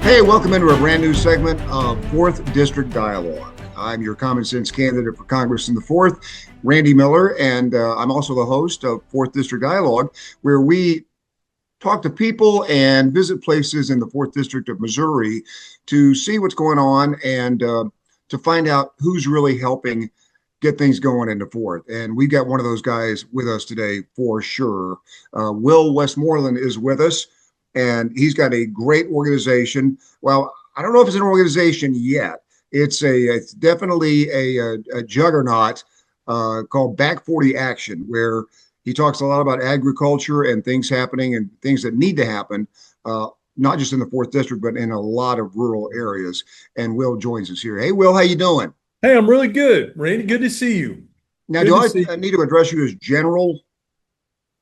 Hey, welcome into a brand new segment of 4th District Dialogue. I'm your common sense candidate for Congress in the 4th, Randy Miller, and I'm also the host of 4th District Dialogue, where we talk to people and visit places in the 4th District of Missouri to see what's going on and to find out who's really helping get things going in the 4th. And we've got one of those guys with us today for sure. Will Westmoreland is with us, and he's got a great organization. Well, I don't know if it's an organization yet. It's definitely a juggernaut called Back 40 Action, where he talks a lot about agriculture and things happening and things that need to happen, not just in the 4th District, but in a lot of rural areas. And Will joins us here. Hey, Will, how you doing? Hey, I'm really good, Randy. Good to see you. Now, Good do to I see you. need to address you as General?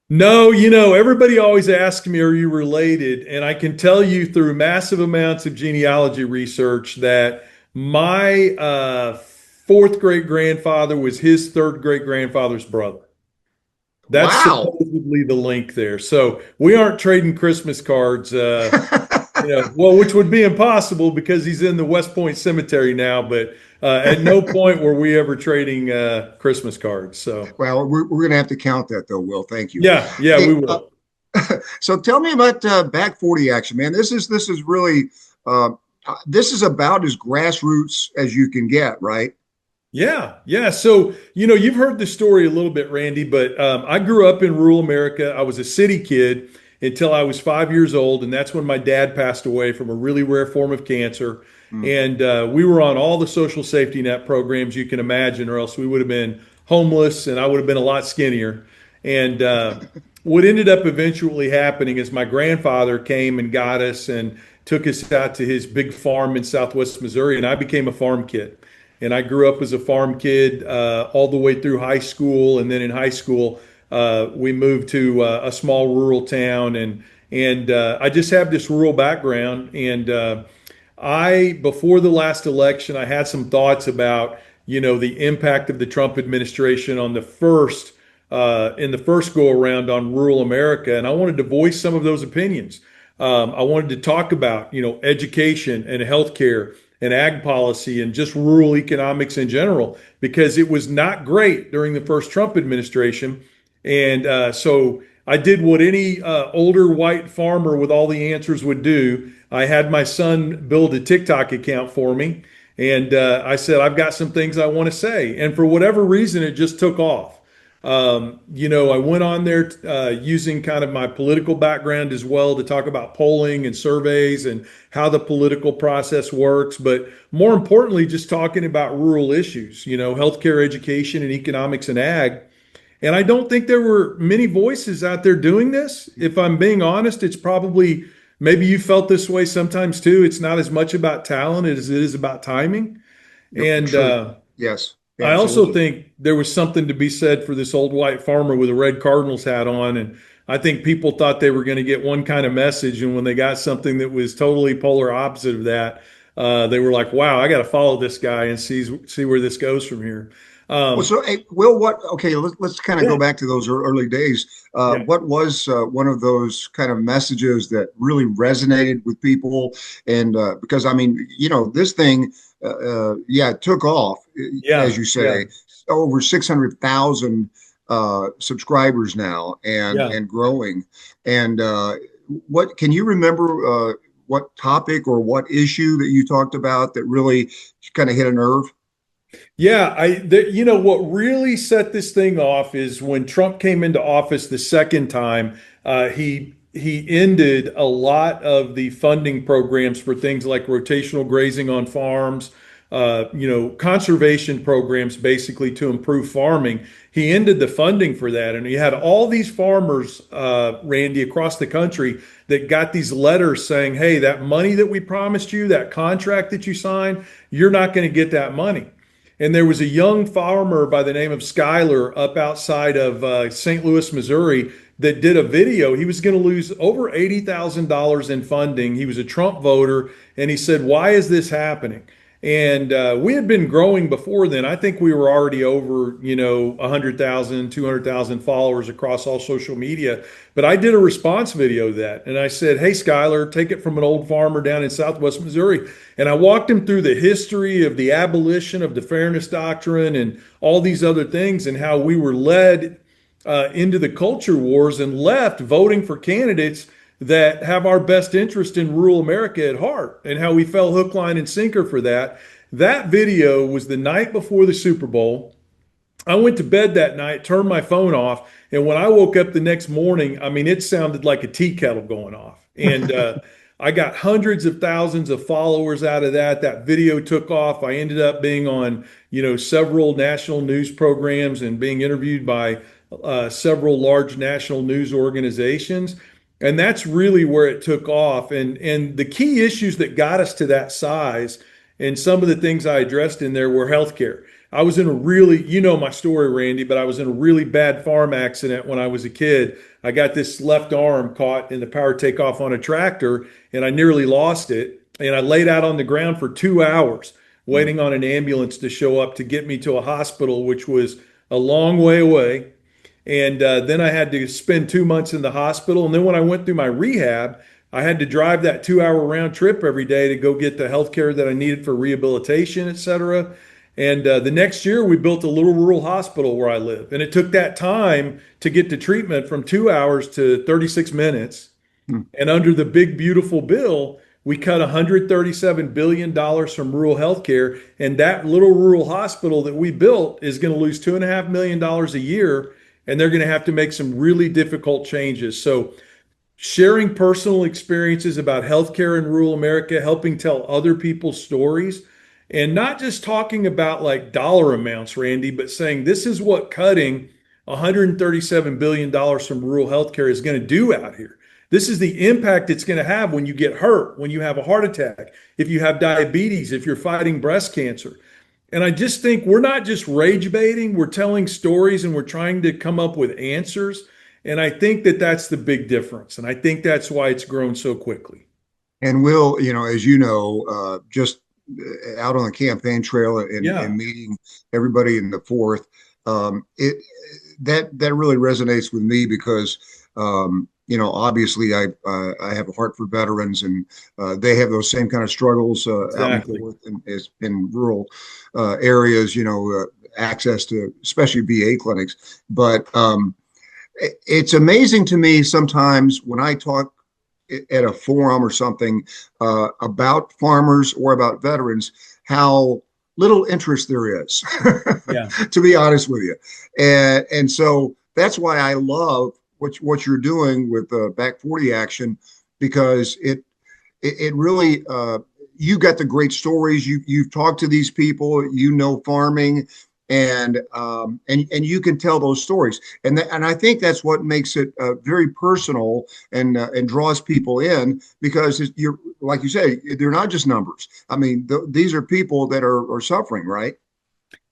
No, everybody always asks me, are you related? And I can tell you through massive amounts of genealogy research that my fourth great grandfather was his third great grandfather's brother. That's Wow. supposedly the link there. So we aren't trading Christmas cards, well, which would be impossible because he's in the West Point Cemetery now, but at no point were we ever trading Christmas cards. So Well, we're going to have to count that, though, Will. Thank you. yeah, we Hey, will. so tell me about Back 40 Action, man. This is really this is about as grassroots as you can get, right? Yeah, yeah. So, you've heard the story a little bit, Randy, but I grew up in rural America. I was a city kid until I was 5 years old, and that's when my dad passed away from a really rare form of cancer. Mm. And we were on all the social safety net programs you can imagine, or else we would have been homeless and I would have been a lot skinnier. And what ended up eventually happening is my grandfather came and got us and took us out to his big farm in Southwest Missouri, and I became a farm kid. And I grew up as a farm kid all the way through high school, and then in high school we moved to a small rural town, and I just have this rural background. And I before the last election, I had some thoughts about the impact of the Trump administration on the first in the first go around on rural America, and I wanted to voice some of those opinions. I wanted to talk about education and healthcare and ag policy and just rural economics in general, because it was not great during the first Trump administration. And so I did what any older white farmer with all the answers would do. I had my son build a TikTok account for me. And I said, I've got some things I want to say. And for whatever reason, it just took off. I went on there using kind of my political background as well to talk about polling and surveys and how the political process works. But more importantly, just talking about rural issues, healthcare, education, and economics and ag. And I don't think there were many voices out there doing this. If I'm being honest, it's probably, maybe you felt this way sometimes too. It's not as much about talent as it is about timing. Yep, And true. Yes, I also absolutely. think there was something to be said for this old white farmer with a red Cardinals hat on. And I think people thought they were going to get one kind of message. And when they got something that was totally polar opposite of that, they were like, wow, I got to follow this guy and see where this goes from here. Well, Um, so hey, Will, okay, let's kind of go yeah, back to those early days. yeah. What was one of those kind of messages that really resonated with people? And because I mean, this thing, yeah, it took off, as Yeah, you yeah, say, over 600,000 subscribers now, and yeah. growing. And what can you remember? What topic or what issue that you talked about that really kind of hit a nerve? Yeah, what really set this thing off is when Trump came into office the second time, he ended a lot of the funding programs for things like rotational grazing on farms, conservation programs basically to improve farming. He ended the funding for that, and he had all these farmers, Randy, across the country that got these letters saying, "Hey, that money that we promised you, that contract that you signed, you're not going to get that money." And there was a young farmer by the name of Skyler up outside of St. Louis, Missouri, that did a video. He was going to lose over $80,000 in funding. He was a Trump voter, and he said, "Why is this happening?" And we had been growing before then. I think we were already over, 100,000, 200,000 followers across all social media. But I did a response video to that. And I said, hey, Skylar, take it from an old farmer down in Southwest Missouri. And I walked him through the history of the abolition of the Fairness Doctrine and all these other things, and how we were led into the culture wars and left voting for candidates that have our best interest in rural America at heart, and how we fell hook, line, and sinker for that. That video was the night before the Super Bowl. I went to bed that night, turned my phone off, and when I woke up the next morning, I mean, it sounded like a tea kettle going off. And I got hundreds of thousands of followers out of that. That video took off. I ended up being on, several national news programs and being interviewed by several large national news organizations. And that's really where it took off. And the key issues that got us to that size, and some of the things I addressed in there, were healthcare. I was in a really, my story, Randy, but I was in a really bad farm accident when I was a kid. I got this left arm caught in the power takeoff on a tractor, and I nearly lost it. And I laid out on the ground for 2 hours waiting on an ambulance to show up to get me to a hospital, which was a long way away. And then I had to spend 2 months in the hospital. And then when I went through my rehab, I had to drive that 2 hour round trip every day to go get the health care that I needed for rehabilitation, et cetera. And the next year, we built a little rural hospital where I live. And it took that time to get to treatment from 2 hours to 36 minutes. And under the big, beautiful bill, we cut $137 billion from rural healthcare. And that little rural hospital that we built is going to lose $2.5 million a year. And they're going to have to make some really difficult changes. So sharing personal experiences about healthcare in rural America, helping tell other people's stories, and not just talking about like dollar amounts, Randy, but saying this is what cutting $137 billion from rural healthcare is going to do out here. This is the impact it's going to have when you get hurt, when you have a heart attack, if you have diabetes, if you're fighting breast cancer. And I just think we're not just rage baiting, we're telling stories and we're trying to come up with answers. And I think that that's the big difference. And I think that's why it's grown so quickly. And Will, as you know, just out on the campaign trail and meeting everybody in the fourth, it that really resonates with me because obviously I have a heart for veterans, and they have those same kind of struggles out in the fourth and in rural areas. Access to especially VA clinics, but it's amazing to me sometimes when I talk at a forum or something about farmers or about veterans, how little interest there is, to be honest with you. And so that's why I love what you're doing with Back 40 Action, because it really, you got the great stories. You've talked to these people, farming, and you can tell those stories, and I think that's what makes it very personal and draws people in, because you're, like you say, they're not just numbers. I mean, these are people that are suffering, right?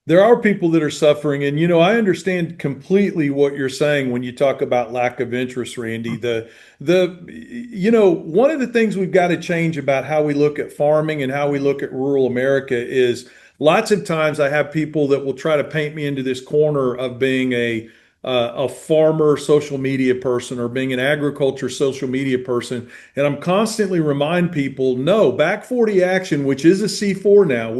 There are people that are suffering, and I understand completely what you're saying when you talk about lack of interest, Randy. One of the things we've got to change about how we look at farming and how we look at rural America is, lots of times I have people that will try to paint me into this corner of being a farmer social media person or being an agriculture social media person. And I'm constantly remind people, no, Back 40 Action, which is a C4 now,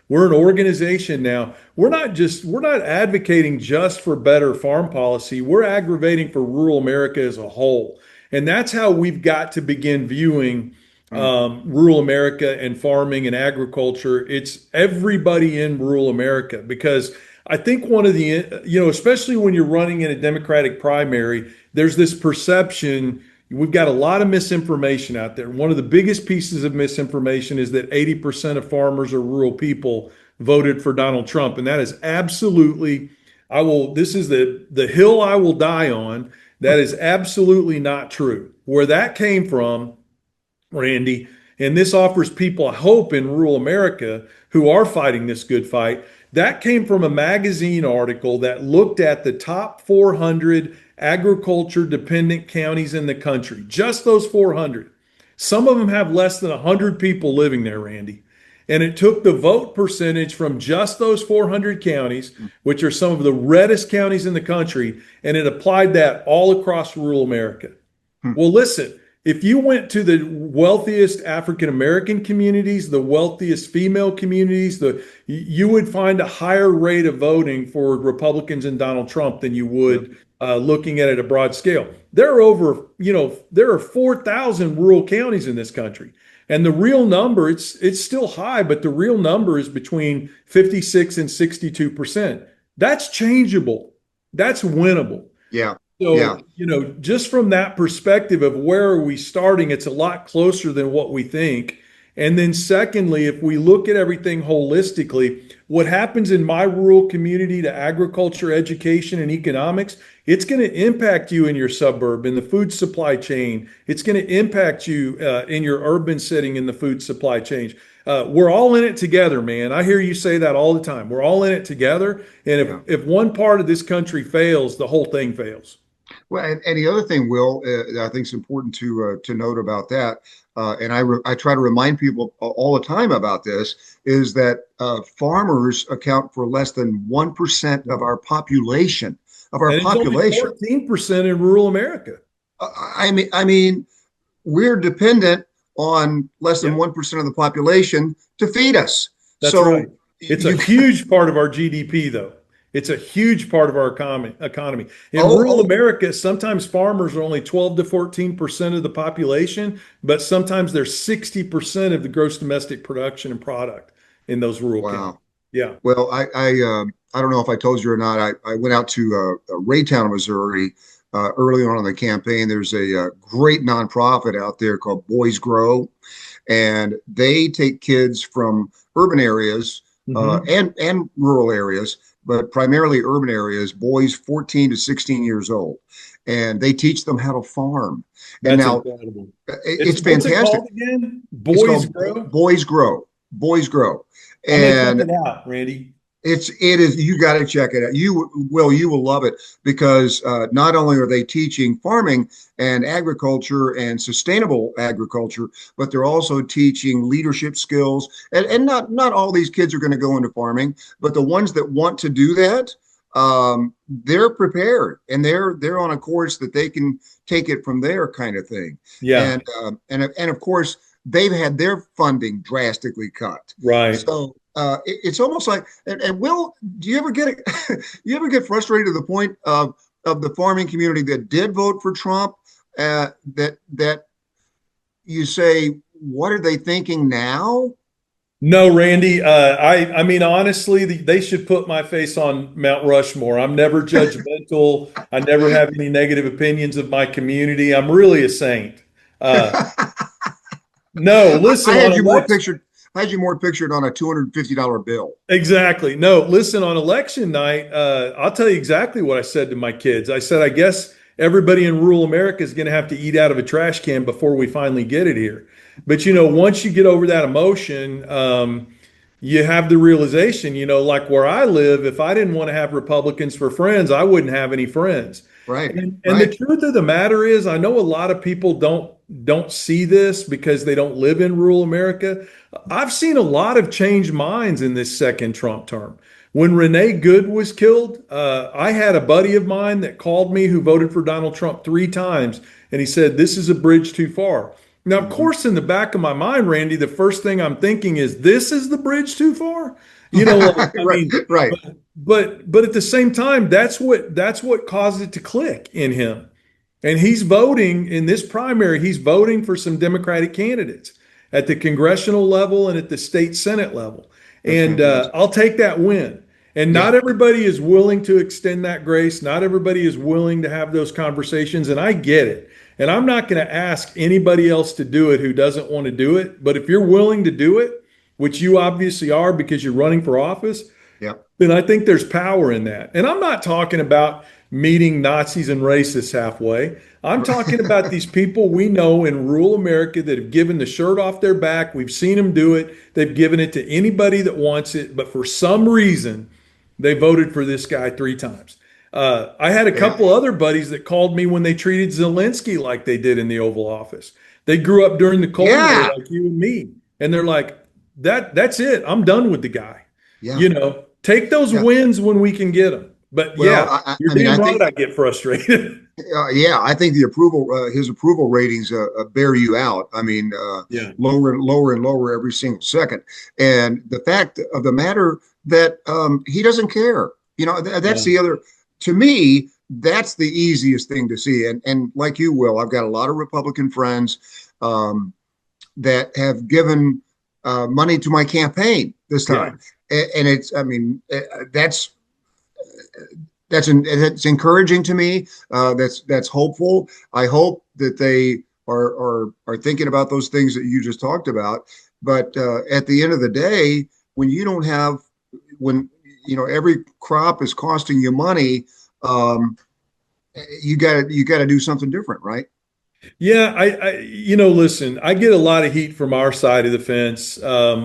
we're an organization now. We're not advocating just for better farm policy. We're aggravating for rural America as a whole. And that's how we've got to begin viewing rural America and farming and agriculture. It's everybody in rural America, because I think one of the, especially when you're running in a Democratic primary, there's this perception. We've got a lot of misinformation out there. One of the biggest pieces of misinformation is that 80% of farmers or rural people voted for Donald Trump. And that is absolutely, this is the hill I will die on. That is absolutely not true. Where that came from, Randy, and this offers people hope in rural America who are fighting this good fight, that came from a magazine article that looked at the top 400 agriculture dependent counties in the country, just those 400. Some of them have less than 100 people living there, Randy. And it took the vote percentage from just those 400 counties, which are some of the reddest counties in the country, and it applied that all across rural America. Hmm. Well, listen, if you went to the wealthiest African American communities, the wealthiest female communities, you would find a higher rate of voting for Republicans and Donald Trump than you Yep. would looking at it at a broad scale. There are 4,000 rural counties in this country. And the real number, it's still high, but the real number is between 56 and 62%. That's changeable. That's winnable. Yeah. Yeah. So, just from that perspective of where are we starting, it's a lot closer than what we think. And then secondly, if we look at everything holistically, what happens in my rural community to agriculture, education, and economics, it's going to impact you in your suburb, in the food supply chain. It's going to impact you in your urban setting in the food supply chain. We're all in it together, man. I hear you say that all the time. We're all in it together. And Yeah. if one part of this country fails, the whole thing fails. Well, and the other thing, Will, I think is important to note about that, and I try to remind people all the time about this, is that farmers account for less than 1% of our population. Of our And it's only population. 14% in rural America. I mean, we're dependent on less than Yeah, 1% of the population to feed us. that's So right. It's a you, huge part of our GDP, though. It's a huge part of our economy. In oh, rural oh, America, sometimes farmers are only 12 to 14% of the population, but sometimes they're 60% of the gross domestic production and product in those rural counties. wow. Yeah. Well, I don't know if I told you or not. I went out to Raytown, Missouri, early on in the campaign. There's a great nonprofit out there called Boys Grow, and they take kids from urban areas Hmm. and rural areas, but primarily urban areas, boys 14 to 16 years old, and they teach them how to farm. And That's now incredible. it's What's it fantastic. called again? It's Boys called Grow? Boys Grow. Boys Grow. I'm going to check And it out, Randy. it is, you got to check it out. You will love it because not only are they teaching farming and agriculture and sustainable agriculture, but they're also teaching leadership skills. And not all these kids are going to go into farming, but the ones that want to do that, they're prepared and they're on a course that they can take it from there, kind of thing. Yeah, And of course they've had their funding drastically cut. right. So it's almost like, and Will, do you ever get you ever get frustrated to the point of the farming community that did vote for Trump, that you say, what are they thinking now? No, Randy. I mean, honestly, they should put my face on Mount Rushmore. I'm never judgmental. I never have any negative opinions of my community. I'm really a saint. Uh, no, listen I on had you more election. pictured. I had you more pictured on a $250 bill. Exactly. No, listen on election night. I'll tell you exactly what I said to my kids. I said, I guess everybody in rural America is going to have to eat out of a trash can before we finally get it here. But once you get over that emotion, you have the realization, like where I live, if I didn't want to have Republicans for friends, I wouldn't have any friends. Right, And the right. truth of the matter is, I know a lot of people don't see this because they don't live in rural America. I've seen a lot of changed minds in this second Trump term. When Renee Good was killed, I had a buddy of mine that called me who voted for Donald Trump 3 times, and he said, "This is a bridge too far." Now, of Mhm. course, in the back of my mind, Randy, the first thing I'm thinking is, "This is the bridge too far." I Right, mean, right. but at the same time, that's what caused it to click in him. And he's voting in this primary, he's voting for some Democratic candidates at the congressional level and at the state Senate level. That's And fantastic. I'll take that win. And Yeah. not everybody is willing to extend that grace. Not everybody is willing to have those conversations. And I get it. And I'm not going to ask anybody else to do it who doesn't want to do it. But if you're willing to do it, which you obviously are because you're running for office, Yeah. then I think there's power in that. And I'm not talking about meeting Nazis and racists halfway. I'm talking about these people we know in rural America that have given the shirt off their back. We've seen them do it. They've given it to anybody that wants it. But for some reason, they voted for this guy 3 times. I had a Yeah. couple other buddies that called me when they treated Zelensky like they did in the Oval Office. They grew up during the Cold War Yeah. like you and me. And they're like, that's it. I'm done with the guy. Yeah. Take those Yeah. wins when we can get them. But Well, yeah, you're I mean, I damn right think, I get frustrated. yeah, I think his approval ratings bear you out. I mean, Yeah. lower and lower and lower every single second. And the fact of the matter that he doesn't care. That's Yeah. the other. To me, that's the easiest thing to see. And like you, Will, I've got a lot of Republican friends um, that have given money to my campaign this Yeah. time, and it's. I mean, that's encouraging to me. That's hopeful. I hope that they are thinking about those things that you just talked about. But at the end of the day, when you don't have when every crop is costing you money, um, you got to do something different, right? Yeah, listen, I get a lot of heat from our side of the fence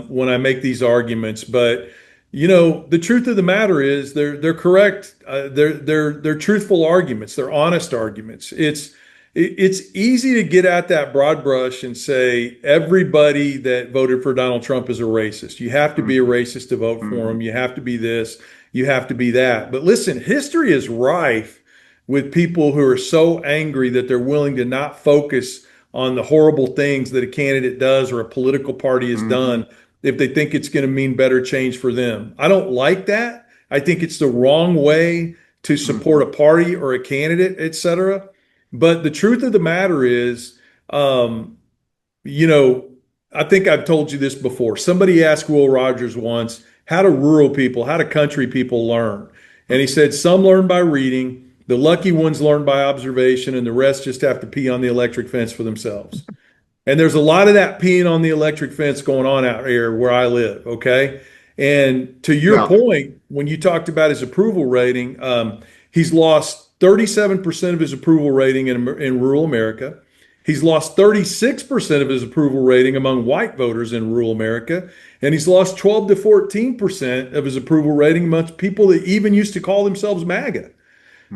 when I make these arguments, but the truth of the matter is they're correct. They're truthful arguments. They're honest arguments. It's easy to get at that broad brush and say everybody that voted for Donald Trump is a racist. You have to be a Mm-hmm. racist to vote for Mm-hmm. him. You have to be this. You have to be that. But listen, history is rife with people who are so angry that they're willing to not focus on the horrible things that a candidate does or a political party has Mm-hmm. done if they think it's going to mean better change for them. I don't like that. I think it's the wrong way to Mm-hmm. support a party or a candidate, et cetera. But the truth of the matter is, um, you know, I think I've told you this before. Somebody asked Will Rogers once, how do country people learn? And he said, some learn by reading, the lucky ones learn by observation, and the rest just have to pee on the electric fence for themselves. And there's a lot of that peeing on the electric fence going on out here where I live. Okay. And to your Yeah. point, when you talked about his approval rating, he's lost 37% of his approval rating in rural America. He's lost 36% of his approval rating among white voters in rural America. And he's lost 12 to 14% of his approval rating amongst people that even used to call themselves MAGA.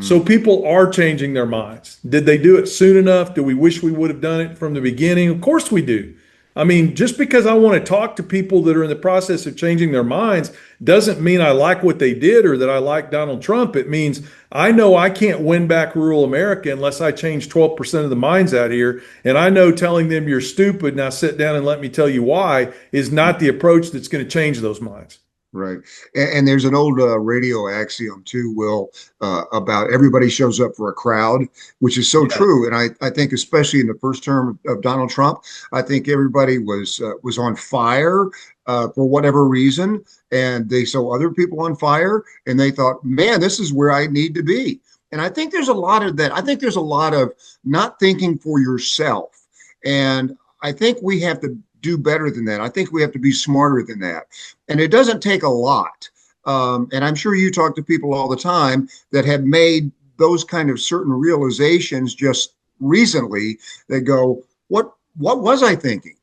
So Mm-hmm. people are changing their minds. Did they do it soon enough? Do we wish we would have done it from the beginning? Of course we do. I mean, just because I want to talk to people that are in the process of changing their minds doesn't mean I like what they did or that I like Donald Trump. It means I know I can't win back rural America unless I change 12% of the minds out here. And I know telling them you're stupid, now sit down and let me tell you why, is not the approach that's going to change those minds. Right. And there's an old radio axiom too, Will, about everybody shows up for a crowd, which is so Yeah. true. And I think especially in the first term of Donald Trump, I think everybody was on fire for whatever reason, and they saw other people on fire, and they thought, man, this is where I need to be. And I think there's a lot of that. I think there's a lot of not thinking for yourself, and I think we have to do better than that. I think we have to be smarter than that. And it doesn't take a lot. And I'm sure you talk to people all the time that have made those kind of certain realizations just recently that go, what was I thinking?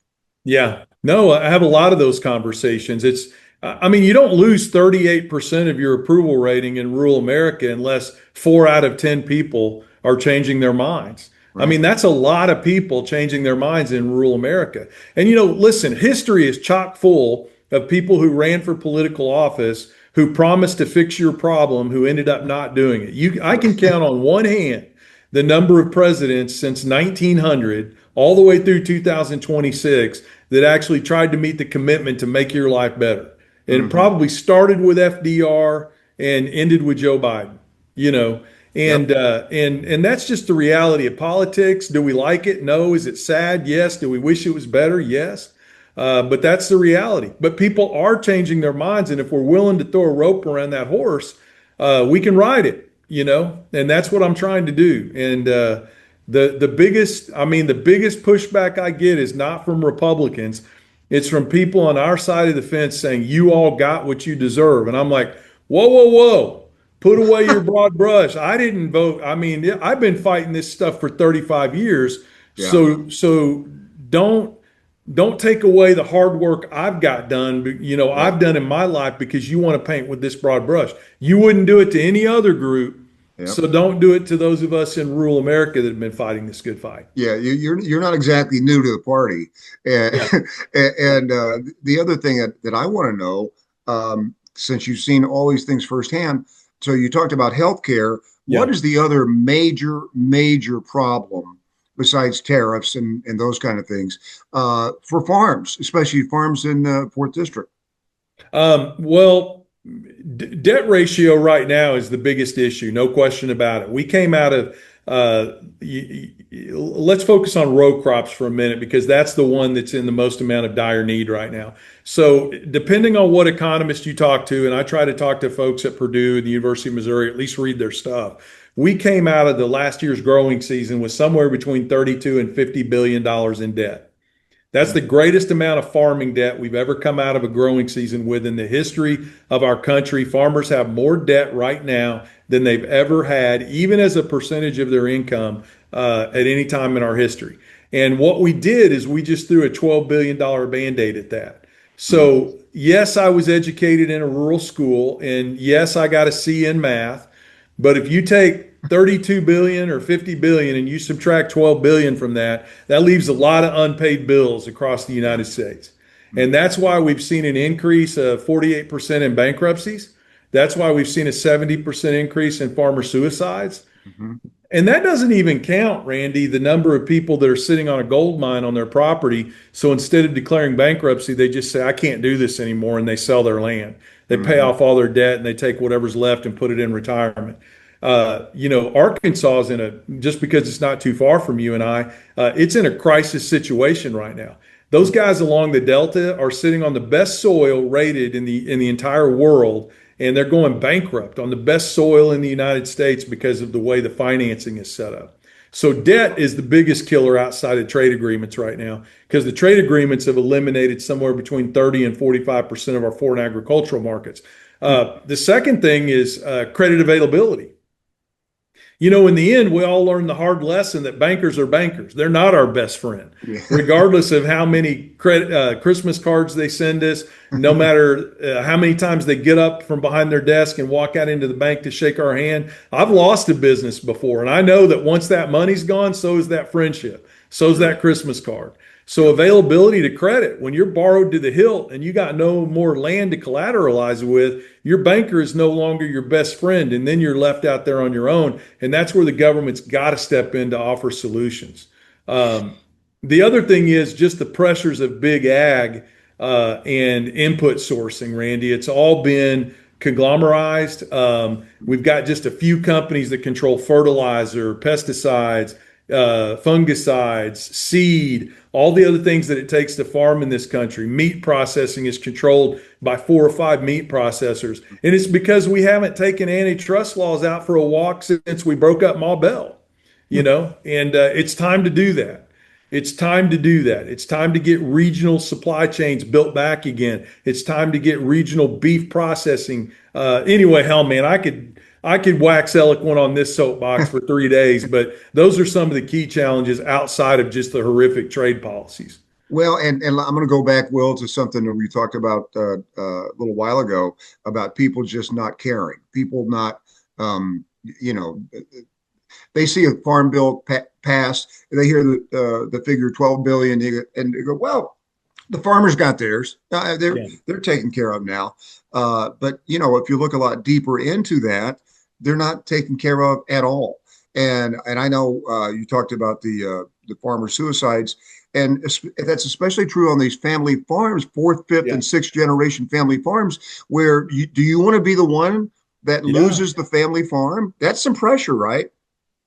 Yeah. No, I have a lot of those conversations. I mean, you don't lose 38% of your approval rating in rural America unless 4 out of 10 people are changing their minds. I Right. mean, that's a lot of people changing their minds in rural America. And, listen, history is chock full of people who ran for political office who promised to fix your problem who ended up not doing it. I can count on one hand the number of presidents since 1900 all the way through 2026 that actually tried to meet the commitment to make your life better. And it Mm-hmm. probably started with FDR and ended with Joe Biden, you know. And Yep. and that's just the reality of politics. Do we like it? No. Is it sad? Yes. Do we wish it was better? Yes. But that's the reality. But people are changing their minds, and if we're willing to throw a rope around that horse, we can ride it. And that's what I'm trying to do. And the biggest pushback I get is not from Republicans. It's from people on our side of the fence saying you all got what you deserve, and I'm like, whoa, whoa, whoa. Put away your broad brush. I didn't vote. I mean, I've been fighting this stuff for 35 years. Yeah. So don't don't take away the hard work I've got done, Yep. I've done in my life because you want to paint with this broad brush. You wouldn't do it to any other group Yep. So don't do it to those of us in rural America that have been fighting this good fight. Yeah, you're not exactly new to the party, and Yeah. the other thing that I want to know, since you've seen all these things firsthand, so you talked about healthcare. What Yeah. is the other major problem besides tariffs and those kind of things for farms, especially farms in the fourth district? Well, debt ratio right now is the biggest issue, no question about it. We came out of, let's focus on row crops for a minute because that's the one that's in the most amount of dire need right now. So, depending on what economist you talk to, and I try to talk to folks at Purdue and the University of Missouri, at least read their stuff. We came out of the last year's growing season with somewhere between 32 and $50 billion in debt. That's the greatest amount of farming debt we've ever come out of a growing season with in the history of our country. Farmers have more debt right now than they've ever had, even as a percentage of their income at any time in our history. And what we did is we just threw a $12 billion Band-Aid at that. Mm, So, yes, I was educated in a rural school, and yes, I got a C in math. But if you take 32 billion or 50 billion and you subtract 12 billion from that, that leaves a lot of unpaid bills across the yeah. United States. Mm, And that's why we've seen an increase of 48% in bankruptcies. That's why we've seen a 70% increase in farmer suicides. mhm, And that doesn't even count, Randy, the number of people that are sitting on a gold mine on their property. So instead of declaring bankruptcy, they just say, I can't do this anymore, and they sell their land. They pay mhm, off all their debt and they take whatever's left and put it in retirement. Arkansas is in a, just because it's not too far from you and I, it's in a crisis situation right now. Those guys along the Delta are sitting on the best soil rated in the entire world, and they're going bankrupt on the best soil in the United States because of the way the financing is set up. So debt is the biggest killer outside of trade agreements right now because the trade agreements have eliminated somewhere between 30 and 45% of our foreign agricultural markets. mm. The second thing is credit availability. In the end, we all learned the hard lesson that bankers are bankers. They're not our best friend, Yeah. regardless of how many Christmas cards they send us, no matter how many times they get up from behind their desk and walk out into the bank to shake our hand. I've lost a business before, and I know that once that money's gone, so is that friendship, so is Sure. that Christmas card. So Yep. availability to credit, when you're borrowed to the hilt and you got no more land to collateralize with, your banker is no longer your best friend, and then you're left out there on your own. And that's where the government's got to step in to offer solutions. Um, the other thing is just the pressures of big ag and input sourcing, Randy. It's all been conglomerized. We've got just a few companies that control fertilizer, pesticides, fungicides, seed, all the other things that it takes to farm in this country. Meat processing is controlled by 4 or 5 meat processors. And it's because we haven't taken antitrust laws out for a walk since we broke up Ma Bell, and it's time to do that. It's time to do that. It's time to get regional supply chains built back again. It's time to get regional beef processing. Anyway, hell, man, I could wax eloquent on this soapbox for 3 days, but those are some of the key challenges outside of just the horrific trade policies. Well, and I'm going to go back, Will, to something that we talked about a little while ago about people just not caring. People not, you know, they see a farm bill pass, they hear the figure 12 billion, and they go, well, the farmers got theirs. Yeah. They're taken care of now. But if you look a lot deeper into that, they're not taken care of at all. And I know you talked about the farmer suicides, and that's especially true on these family farms, fourth, fifth, Yeah. and sixth generation family farms, where do you want to be the one that Yeah. loses the family farm? That's some pressure, right?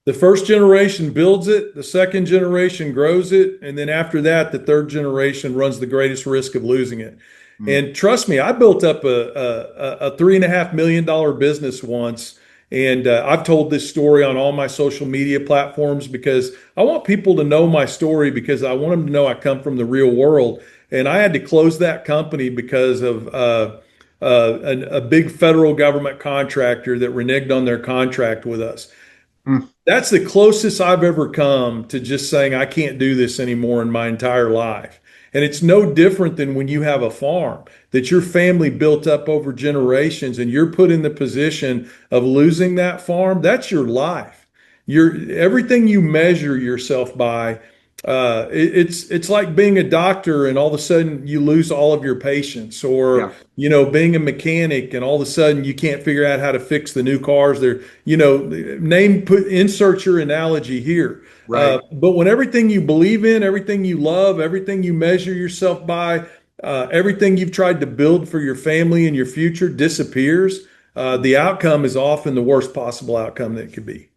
The first generation builds it, the second generation grows it, and then after that, the third generation runs the greatest risk of losing it. Mm, And trust me, I built up a $3.5 million business once, and I've told this story on all my social media platforms because I want people to know my story because I want them to know I come from the real world. And I had to close that company because of a big federal government contractor that reneged on their contract with us. mm, That's the closest I've ever come to just saying I can't do this anymore in my entire life. And it's no different than when you have a farm that your family built up over generations and you're put in the position of losing that farm. That's your life. Everything you measure yourself by. It's like being a doctor and all of a sudden you lose all of your patients, or Yeah. being a mechanic and all of a sudden you can't figure out how to fix the new cars. There, insert your analogy here. Right. But when everything you believe in, everything you love, everything you measure yourself by, everything you've tried to build for your family and your future disappears, the outcome is often the worst possible outcome that it could be.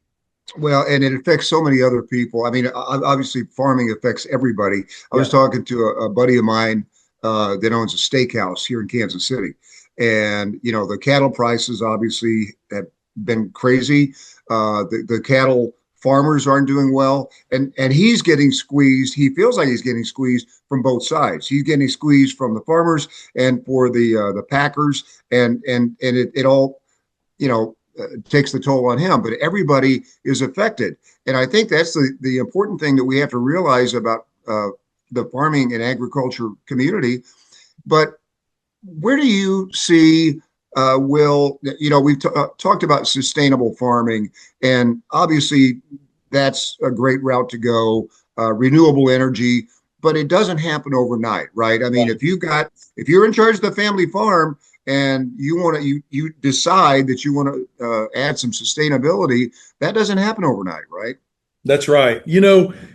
Well, and it affects so many other people. I mean, obviously, farming affects everybody. I was Yeah. talking to a buddy of mine that owns a steakhouse here in Kansas City, and the cattle prices obviously have been crazy. The cattle farmers aren't doing well, and he's getting squeezed. He feels like he's getting squeezed from both sides. He's getting squeezed from the farmers and for the packers, and it all takes the toll on him, but everybody is affected. And I think that's the important thing that we have to realize about the farming and agriculture community. But where do you see, Will, we've talked about sustainable farming, and obviously that's a great route to go, renewable energy, but it doesn't happen overnight, right? I mean, if you're in charge of the family farm, and you decide that you want to add some sustainability, that doesn't happen overnight, right? That's right.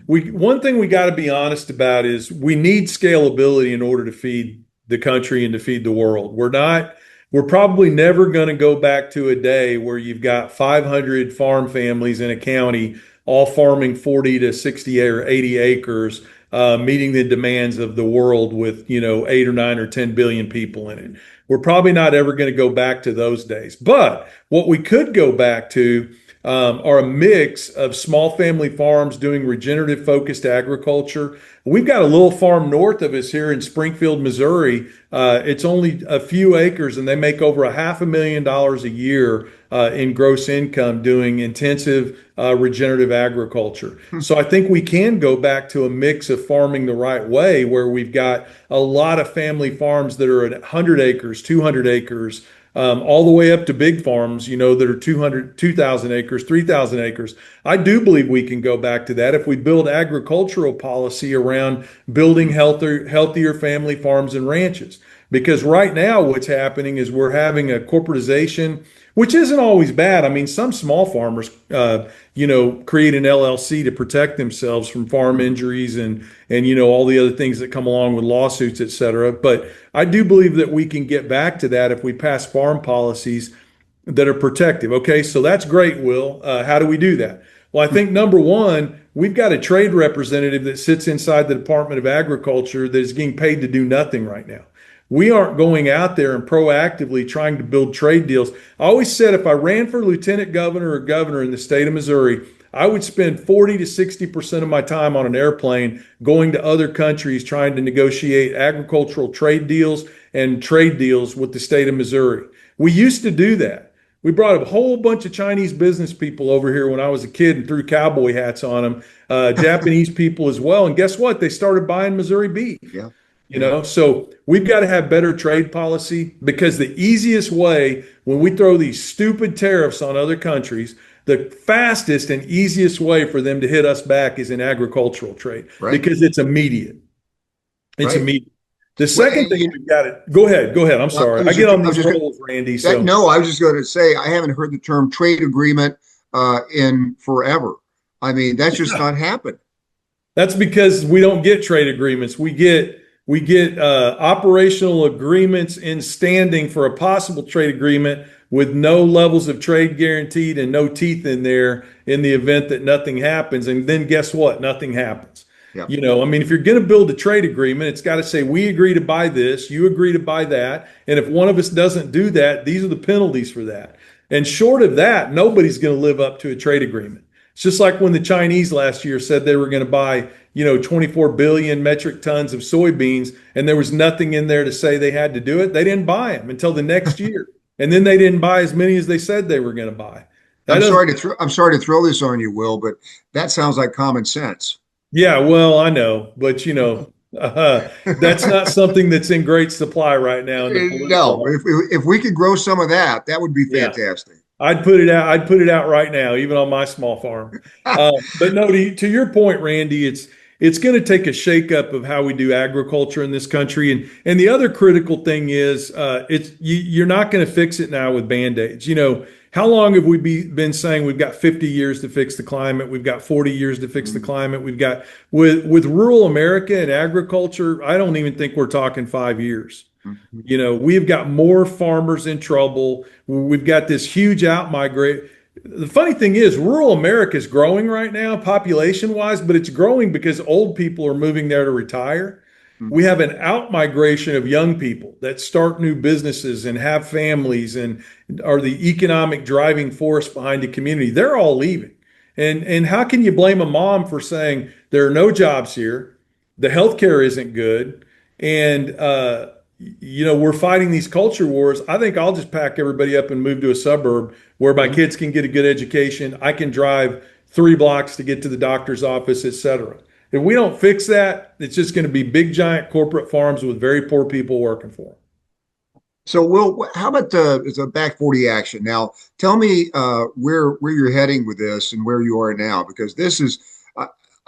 One thing we got to be honest about is we need scalability in order to feed the country and to feed the world. We're probably never going to go back to a day where you've got 500 farm families in a county all farming 40 to 60 or 80 acres, meeting the demands of the world with, 8 or 9 or 10 billion people in it. We're probably not ever going to go back to those days. But what we could go back to are a mix of small family farms doing regenerative focused agriculture. We've got a little farm north of us here in Springfield, Missouri. It's only a few acres and they make over $500,000 a year in gross income doing intensive regenerative agriculture. So I think we can go back to a mix of farming the right way where we've got a lot of family farms that are at 100 acres, 200 acres, all the way up to big farms, that are 200, 2,000 acres, 3,000 acres. I do believe we can go back to that if we build agricultural policy around building healthier family farms and ranches. Because right now, what's happening is we're having a corporatization, which isn't always bad. I mean, some small farmers, create an LLC to protect themselves from farm injuries and all the other things that come along with lawsuits, et cetera. But I do believe that we can get back to that if we pass farm policies that are protective. Okay, so that's great, Will. How do we do that? Well, I think number one, we've got a trade representative that sits inside the Department of Agriculture that is getting paid to do nothing right now. We aren't going out there and proactively trying to build trade deals. I always said if I ran for lieutenant governor or governor in the state of Missouri, I would spend 40 to 60% of my time on an airplane going to other countries trying to negotiate agricultural trade deals and trade deals with the state of Missouri. We used to do that. We brought a whole bunch of Chinese business people over here when I was a kid and threw cowboy hats on them, Japanese people as well. And guess what? They started buying Missouri beef. Yeah. So we've got to have better trade policy because the easiest way when we throw these stupid tariffs on other countries, the fastest and easiest way for them to hit us back is in agricultural trade Right. because it's immediate. It's Right. immediate. The Well, second thing we've got to go ahead. Go ahead. I'm sorry. I get on I was these just gonna, rolls, Randy. So no, I was just going to say I haven't heard the term trade agreement in forever. I mean, that's just not happened. that's because we don't get trade agreements. We get operational agreements in standing for a possible trade agreement with no levels of trade guaranteed and no teeth in there in the event that nothing happens. And then guess what? Nothing happens. Yeah. I mean, if you're going to build a trade agreement, it's got to say, we agree to buy this, you agree to buy that. And if one of us doesn't do that, these are the penalties for that. And short of that, nobody's going to live up to a trade agreement. It's just like when the Chinese last year said they were going to buy, 24 billion metric tons of soybeans, and there was nothing in there to say they had to do it. They didn't buy them until the next year. And then they didn't buy as many as they said they were going to buy. That doesn't I'm sorry to throw this on you, Will, but that sounds like common sense. Yeah, well, I know, but That's not something that's in great supply right now in the No, political. if we could grow some of that, that would be Yeah. fantastic. I'd put it out. I'd put it out right now, even on my small farm. But no, to your point, Randy, it's going to take a shakeup of how we do agriculture in this country. And the other critical thing is, you're not going to fix it now with band-aids. How long have we been saying we've got 50 years to fix the climate? We've got 40 years to fix the Mhm. climate. We've got with rural America and agriculture. I don't even think we're talking 5 years. Mhm. We've got more farmers in trouble. We've got this huge outmigrate. The funny thing is, rural America is growing right now, population wise, but it's growing because old people are moving there to retire. We have an outmigration of young people that start new businesses and have families and are the economic driving force behind the community. They're all leaving. And how can you blame a mom for saying there are no jobs here, the healthcare isn't good, and we're fighting these culture wars. I think I'll just pack everybody up and move to a suburb where my Mhm. kids can get a good education. I can drive 3 blocks to get to the doctor's office, et cetera. If we don't fix that, it's just going to be big, giant corporate farms with very poor people working for them. So, Will, how about the back 40 action? Now, tell me where you're heading with this and where you are now, because this is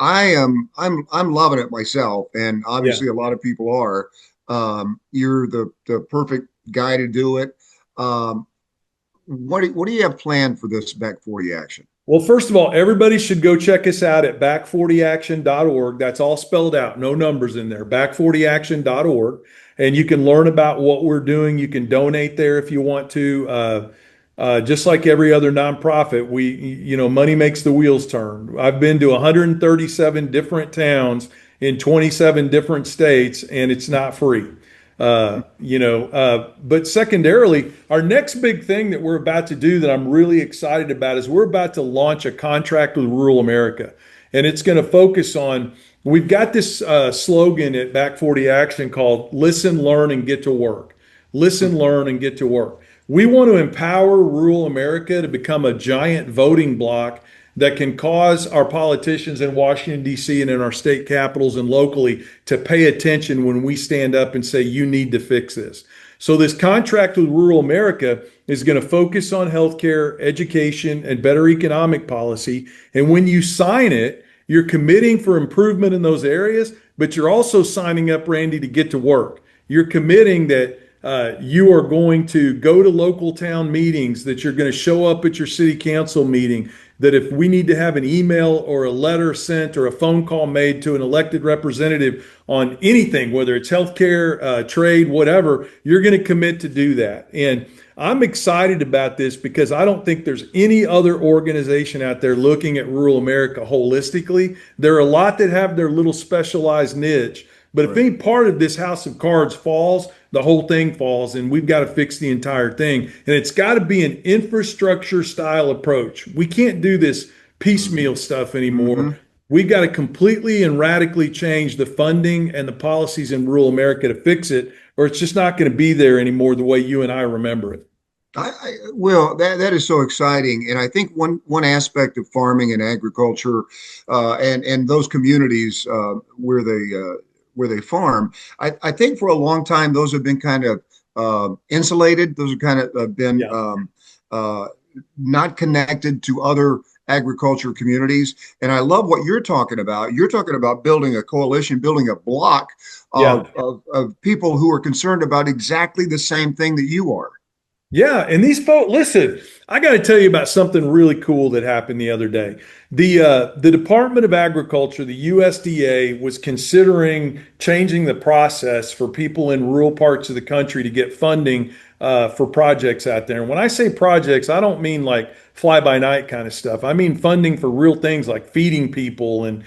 I, I'm loving it myself, and Yeah. obviously a lot of people are. You're the perfect guy to do it. Um, what do you have planned for this back 40 action? Well, first of all, everybody should go check us out at back40action.org. That's all spelled out, no numbers in there. Back40action.org. And you can learn about what we're doing. You can donate there if you want to. Just like every other nonprofit, money makes the wheels turn. I've been to 137 different towns in 27 different states, and it's not free. But secondarily, our next big thing that we're about to do that I'm really excited about is we're about to launch a contract with rural America. And it's going to focus on, we've got this slogan at Back 40 Action called Listen, Learn, and Get to Work. Listen, learn, and get to work. We want to empower rural America to become a giant voting bloc that can cause our politicians in Washington, D.C., and in our state capitals and locally to pay attention when we stand up and say, you need to fix this. So, this contract with rural America is going to focus on healthcare, education, and better economic policy. And when you sign it, you're committing for improvement in those areas, but you're also signing up, Randy, to get to work. You're committing that you are going to go to local town meetings, that you're going to show up at your city council meeting, that if we need to have an email or a letter sent or a phone call made to an elected representative on anything, whether it's healthcare, trade, whatever, you're going to commit to do that. And I'm excited about this because I don't think there's any other organization out there looking at rural America holistically. There are a lot that have their little specialized niche, but if Right. any part of this house of cards falls, the whole thing falls, and we've got to fix the entire thing. And it's got to be an infrastructure style approach. We can't do this piecemeal stuff anymore. Hmm. We've got to completely and radically change the funding and the policies in rural America to fix it, or it's just not going to be there anymore the way you and I remember it. Well, that is so exciting, and I think one aspect of farming and agriculture, and those communities where they farm, I think for a long time those have been kind of insulated. Those have kind of been Yeah. uh, not connected to other agriculture communities. And I love what you're talking about. You're talking about building a coalition, building a block Yeah. of people who are concerned about exactly the same thing that you are. Yeah, and these folks, listen, I got to tell you about something really cool that happened the other day. The Department of Agriculture, the USDA, was considering changing the process for people in rural parts of the country to get funding for projects out there. And when I say projects, I don't mean like fly by night kind of stuff. I mean funding for real things like feeding people and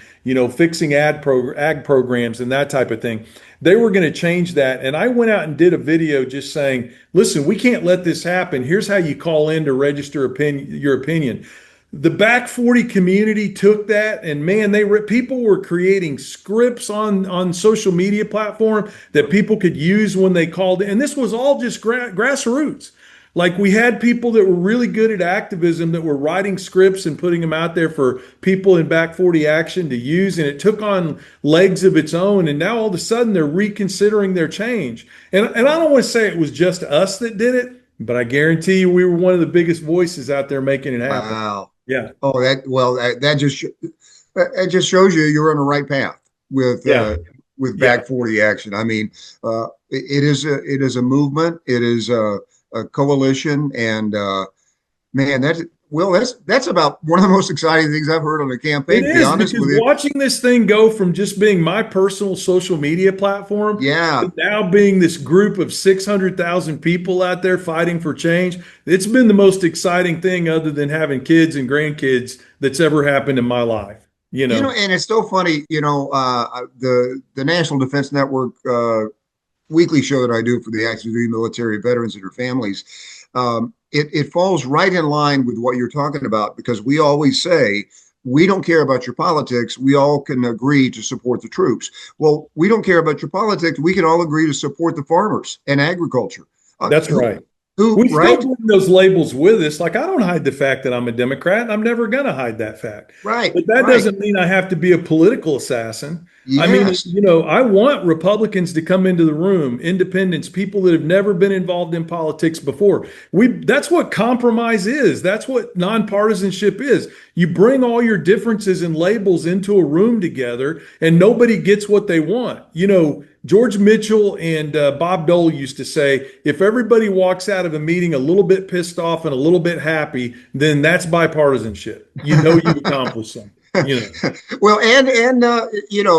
fixing ag programs and that type of thing. They were going to change that, and I went out and did a video just saying, "Listen, we can't let this happen. Here's how you call in to register your opinion." The Back 40 community took that, and man, people were creating scripts on social media platform that people could use when they called in. And this was all just grassroots. Like we had people that were really good at activism that were writing scripts and putting them out there for people in Back 40 Action to use, and it took on legs of its own. And now all of a sudden they're reconsidering their change. And I don't want to say it was just us that did it, but I guarantee you we were one of the biggest voices out there making it happen. Wow. Yeah. Oh, that just shows you're on the right path Yeah. with Yeah. Back 40 Action. I mean, it is a movement. It is a coalition, and man, that's about one of the most exciting things I've heard on a It campaign. To be is honest because with you, watching this thing go from just being my personal social media platform yeah. to now being this group of 600,000 people out there fighting for change, it's been the most exciting thing other than having kids and grandkids that's ever happened in my life. You know, And it's so funny. The National Defense Network weekly show that I do for the active duty military veterans and their families. It falls right in line with what you're talking about, because we always say we don't care about your politics. We all can agree to support the troops. Well, we don't care about your politics. We can all agree to support the farmers and agriculture. that's Who, right. We still right? bring those labels with us. Like, I don't hide the fact that I'm a Democrat, and I'm never going to hide that fact. Right, But that right. doesn't mean I have to be a political assassin. I mean, Yes. I want Republicans to come into the room, independents, people that have never been involved in politics before. That's what compromise is. That's what nonpartisanship is. You bring all your differences and labels into a room together, and nobody gets what they want. George Mitchell and Bob Dole used to say, if everybody walks out of a meeting a little bit pissed off and a little bit happy, then that's bipartisanship. You've accomplished something. Well,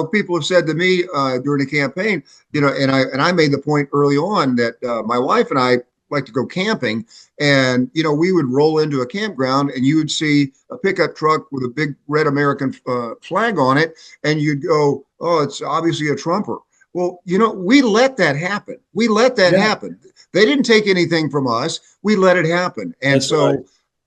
people have said to me during the campaign, and I made the point early on that my wife and I like to go camping, and we would roll into a campground, and you would see a pickup truck with a big red American flag on it, and you'd go, "Oh, it's obviously a Trumper." Well, we let that happen. We let that Yeah, happen. They didn't take anything from us. We let it happen, and that's right.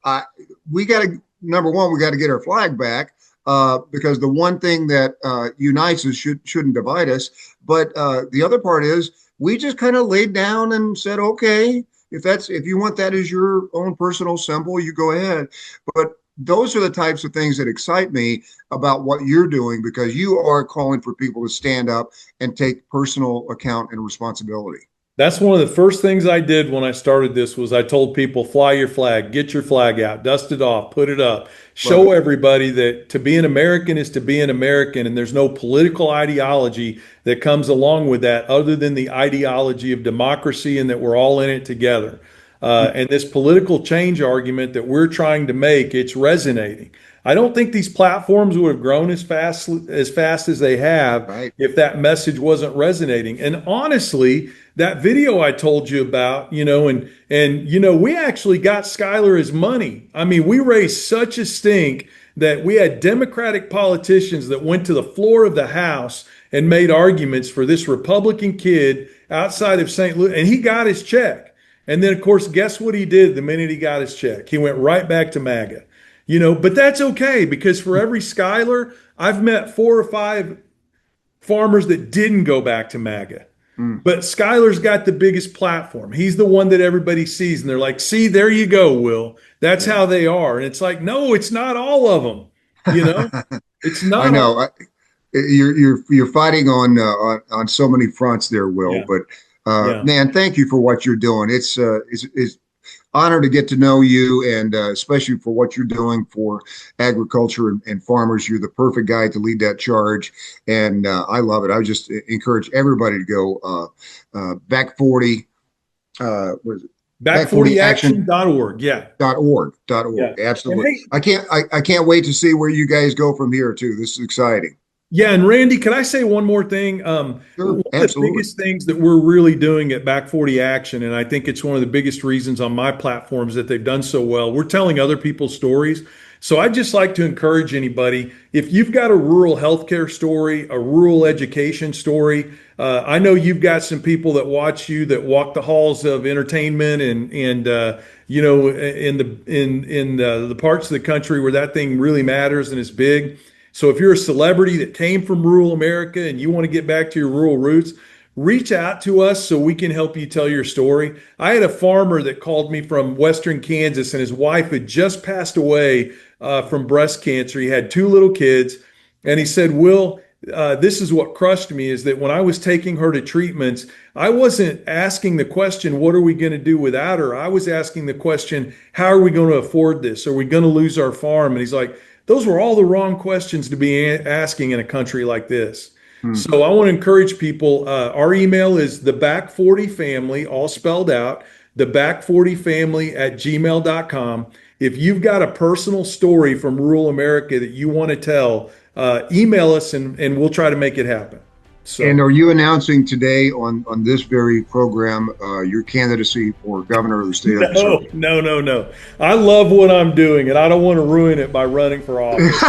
so we got to, number one, we got to get our flag back. Because the one thing that unites us shouldn't divide us. But the other part is we just kind of laid down and said, okay, if you want that as your own personal symbol, you go ahead. But those are the types of things that excite me about what you're doing, because you are calling for people to stand up and take personal account and responsibility. That's one of the first things I did when I started this was I told people, fly your flag, get your flag out, dust it off, put it up, Love show it. everybody that to be an American is to be an American, and there's no political ideology that comes along with that other than the ideology of democracy and that we're all in it together. And this political change argument that we're trying to make, it's resonating. I don't think these platforms would have grown as fast as they have Right. if that message wasn't resonating. And honestly, that video I told you about, we actually got Skylar his money. I mean, we raised such a stink that we had Democratic politicians that went to the floor of the House and made arguments for this Republican kid outside of St. Louis, and he got his check. And then, of course, guess what he did the minute he got his check? He went right back to MAGA. But that's okay, because for every Skylar, I've met 4 or 5 farmers that didn't go back to MAGA. Mm. But Skylar's got the biggest platform. He's the one that everybody sees, and they're like, "See, there you go, Will. That's Yeah. how they are." And it's like, no, it's not all of them. You know, it's I not all. know. You're fighting on so many fronts there, Will. Yeah, But yeah. man, thank you for what you're doing. It's honor to get to know you, and especially for what you're doing for agriculture and farmers. You're the perfect guy to lead that charge, and I love it. I would just encourage everybody to go back 40. What is it? Back 40 action Back40action.org. Yeah, dot yeah. org. And Absolutely. hey, I can't wait to see where you guys go from here too. This is exciting. yeah, and Randy, can I say one more thing? Sure. One of the Absolutely. biggest things that we're really doing at Back 40 Action, and I think it's one of the biggest reasons on my platforms that they've done so well, we're telling other people's stories. So I'd just like to encourage anybody, if you've got a rural healthcare story, a rural education story, I know you've got some people that watch you that walk the halls of entertainment and in the parts of the country where that thing really matters and is big. So if you're a celebrity that came from rural America and you want to get back to your rural roots, reach out to us so we can help you tell your story. I had a farmer that called me from Western Kansas, and his wife had just passed away from breast cancer. He had two little kids, and he said, Will, this is what crushed me, is that when I was taking her to treatments, I wasn't asking the question, what are we going to do without her? I was asking the question, how are we going to afford this? Are we going to lose our farm? And he's like, those were all the wrong questions to be asking in a country like this. So I want to encourage people. Our email is the back40family, all spelled out, the back40family@gmail.com. If you've got a personal story from rural America that you want to tell, email us and we'll try to make it happen. So, And are you announcing today on this very program your candidacy for governor of the state of Missouri? No. I love what I'm doing, and I don't want to ruin it by running for office.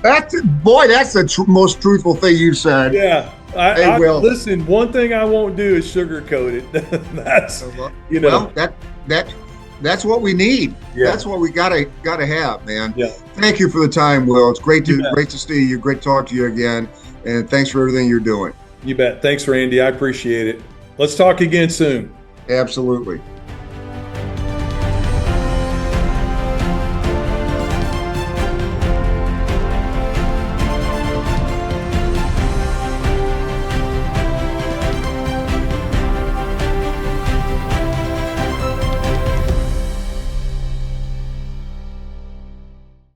That's the most truthful thing you've said. Yeah. Will. Listen, one thing I won't do is sugarcoat it. That's, you know. Well, that's what we need. Yeah. That's what we gotta have, man. Yeah. Thank you for the time, Will. It's great to see you. Great to talk to you again. And thanks for everything you're doing. You bet. Thanks, Randy. I appreciate it. Let's talk again soon. Absolutely.